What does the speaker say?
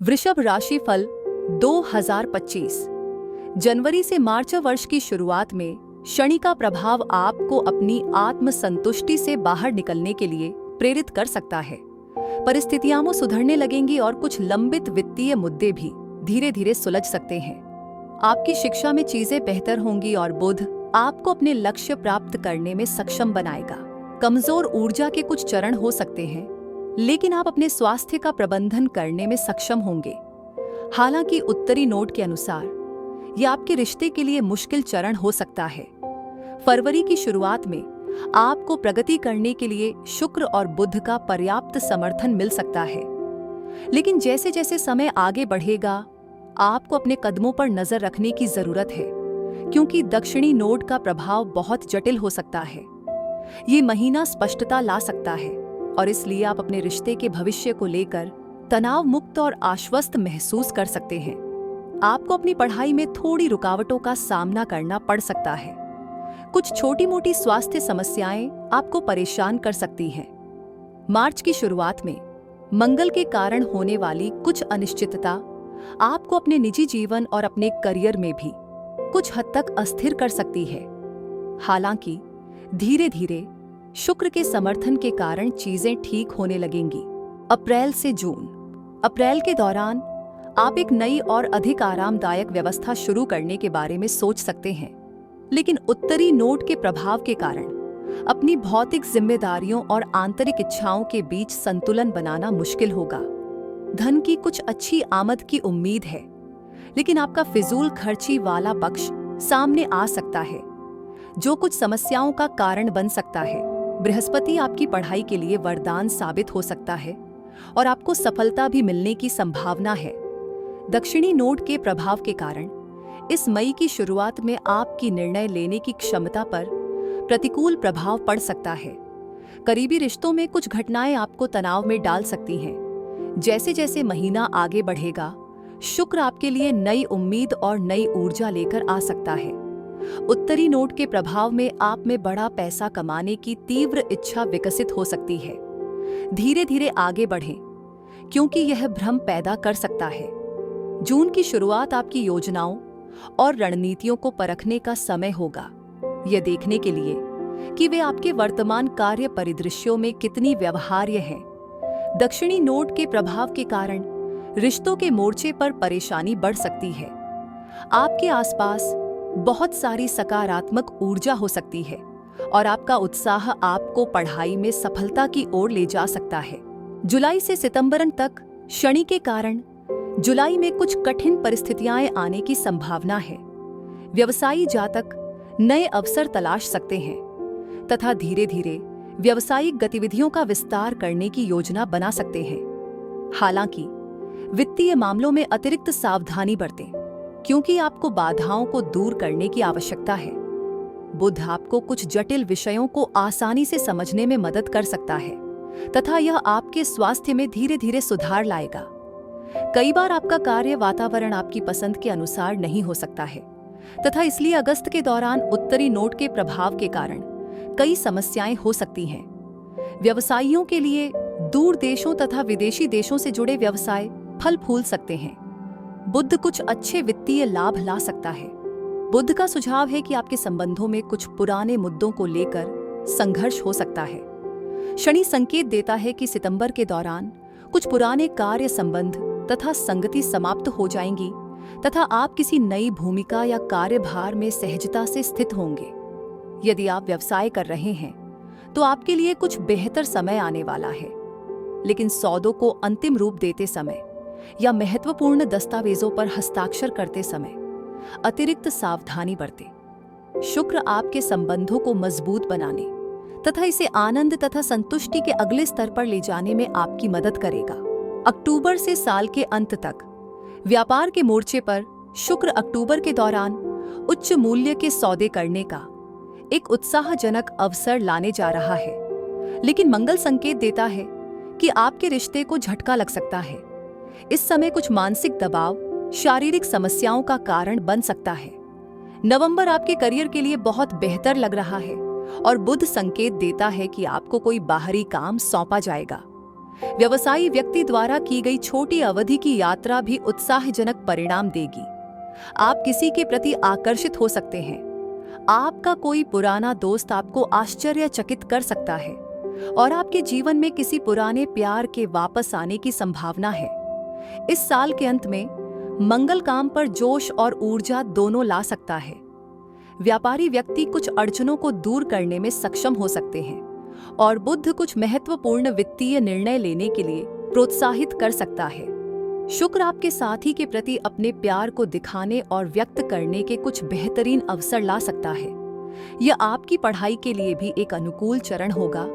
वृषभ राशि फल 2025। जनवरी से मार्च वर्ष की शुरुआत में शनि का प्रभाव आपको अपनी आत्मसंतुष्टि से बाहर निकलने के लिए प्रेरित कर सकता है। परिस्थितियां सुधरने लगेंगी और कुछ लंबित वित्तीय मुद्दे भी धीरे धीरे सुलझ सकते हैं। आपकी शिक्षा में चीजें बेहतर होंगी और बुध आपको अपने लक्ष्य प्राप्त करने में सक्षम बनाएगा। कमजोर ऊर्जा के कुछ चरण हो सकते हैं, लेकिन आप अपने स्वास्थ्य का प्रबंधन करने में सक्षम होंगे। हालांकि उत्तरी नोट के अनुसार यह आपके रिश्ते के लिए मुश्किल चरण हो सकता है। फरवरी की शुरुआत में आपको प्रगति करने के लिए शुक्र और बुध का पर्याप्त समर्थन मिल सकता है, लेकिन जैसे जैसे समय आगे बढ़ेगा आपको अपने कदमों पर नजर रखने की जरूरत है, क्योंकि दक्षिणी नोड का प्रभाव बहुत जटिल हो सकता है। ये महीना स्पष्टता ला सकता है और इसलिए आप अपने रिश्ते के भविष्य को लेकर तनाव मुक्त और आश्वस्त महसूस कर सकते हैं। आपको अपनी पढ़ाई में थोड़ी रुकावटों का सामना करना पड़ सकता है। कुछ छोटी मोटी स्वास्थ्य समस्याएं आपको परेशान कर सकती हैं। मार्च की शुरुआत में मंगल के कारण होने वाली कुछ अनिश्चितता आपको अपने निजी जीवन और अपने करियर में भी कुछ हद तक अस्थिर कर सकती है। हालांकि धीरे धीरे शुक्र के समर्थन के कारण चीजें ठीक होने लगेंगी। अप्रैल से जून। अप्रैल के दौरान आप एक नई और अधिक आरामदायक व्यवस्था शुरू करने के बारे में सोच सकते हैं, लेकिन उत्तरी नोड के प्रभाव के कारण अपनी भौतिक जिम्मेदारियों और आंतरिक इच्छाओं के बीच संतुलन बनाना मुश्किल होगा। धन की कुछ अच्छी आमद की उम्मीद है, लेकिन आपका फिजूल खर्ची वाला पक्ष सामने आ सकता है, जो कुछ समस्याओं का कारण बन सकता है। बृहस्पति आपकी पढ़ाई के लिए वरदान साबित हो सकता है और आपको सफलता भी मिलने की संभावना है। दक्षिणी नोड के प्रभाव के कारण इस मई की शुरुआत में आपकी निर्णय लेने की क्षमता पर प्रतिकूल प्रभाव पड़ सकता है। करीबी रिश्तों में कुछ घटनाएं आपको तनाव में डाल सकती हैं। जैसे जैसे महीना आगे बढ़ेगा, शुक्र आपके लिए नई उम्मीद और नई ऊर्जा लेकर आ सकता है। उत्तरी नोड के प्रभाव में आप में बड़ा पैसा कमाने की तीव्र इच्छा विकसित हो सकती है। धीरे धीरे आगे बढ़ें, क्योंकि यह भ्रम पैदा कर सकता है। जून की शुरुआत आपकी योजनाओं और रणनीतियों को परखने का समय होगा, यह देखने के लिए कि वे आपके वर्तमान कार्य परिदृश्यों में कितनी व्यवहार्य हैं। दक्षिणी नोड के प्रभाव के कारण रिश्तों के मोर्चे पर परेशानी बढ़ सकती है। आपके आसपास बहुत सारी सकारात्मक ऊर्जा हो सकती है और आपका उत्साह आपको पढ़ाई में सफलता की ओर ले जा सकता है। जुलाई से सितंबर तक शनि के कारण जुलाई में कुछ कठिन परिस्थितियां आने की संभावना है। व्यवसायी जातक नए अवसर तलाश सकते हैं तथा धीरे धीरे व्यावसायिक गतिविधियों का विस्तार करने की योजना बना सकते हैं। हालांकि वित्तीय मामलों में अतिरिक्त सावधानी बरतें, क्योंकि आपको बाधाओं को दूर करने की आवश्यकता है। बुध आपको कुछ जटिल विषयों को आसानी से समझने में मदद कर सकता है तथा यह आपके स्वास्थ्य में धीरे धीरे सुधार लाएगा। कई बार आपका कार्य वातावरण आपकी पसंद के अनुसार नहीं हो सकता है तथा इसलिए अगस्त के दौरान उत्तरी नोड के प्रभाव के कारण कई समस्याएं हो सकती हैं। व्यवसायियों के लिए दूर देशों तथा विदेशी देशों से जुड़े व्यवसाय फल फूल सकते हैं। बुध कुछ अच्छे वित्तीय लाभ ला सकता है। बुध का सुझाव है कि आपके संबंधों में कुछ पुराने मुद्दों को लेकर संघर्ष हो सकता है। शनि संकेत देता है कि सितंबर के दौरान कुछ पुराने कार्य संबंध तथा संगति समाप्त हो जाएंगी तथा आप किसी नई भूमिका या कार्यभार में सहजता से स्थित होंगे। यदि आप व्यवसाय कर रहे हैं तो आपके लिए कुछ बेहतर समय आने वाला है, लेकिन सौदों को अंतिम रूप देते समय या महत्वपूर्ण दस्तावेजों पर हस्ताक्षर करते समय अतिरिक्त सावधानी बरतें। शुक्र आपके संबंधों को मजबूत बनाने तथा इसे आनंद तथा संतुष्टि के अगले स्तर पर ले जाने में आपकी मदद करेगा। अक्टूबर से साल के अंत तक व्यापार के मोर्चे पर शुक्र अक्टूबर के दौरान उच्च मूल्य के सौदे करने का एक उत्साहजनक अवसर लाने जा रहा है, लेकिन मंगल संकेत देता है कि आपके रिश्ते को झटका लग सकता है। इस समय कुछ मानसिक दबाव शारीरिक समस्याओं का कारण बन सकता है। नवंबर आपके करियर के लिए बहुत बेहतर लग रहा है और बुध संकेत देता है कि आपको कोई बाहरी काम सौंपा जाएगा। व्यवसायी व्यक्ति द्वारा की गई छोटी अवधि की यात्रा भी उत्साहजनक परिणाम देगी। आप किसी के प्रति आकर्षित हो सकते हैं। आपका कोई पुराना दोस्त आपको आश्चर्यचकित कर सकता है और आपके जीवन में किसी पुराने प्यार के वापस आने की संभावना है। इस साल के अंत में मंगल काम पर जोश और ऊर्जा दोनों ला सकता है। व्यापारी व्यक्ति कुछ अड़चनों को दूर करने में सक्षम हो सकते हैं और बुध कुछ महत्वपूर्ण वित्तीय निर्णय लेने के लिए प्रोत्साहित कर सकता है। शुक्र आपके साथी के प्रति अपने प्यार को दिखाने और व्यक्त करने के कुछ बेहतरीन अवसर ला सकता है। यह आपकी पढ़ाई के लिए भी एक अनुकूल चरण होगा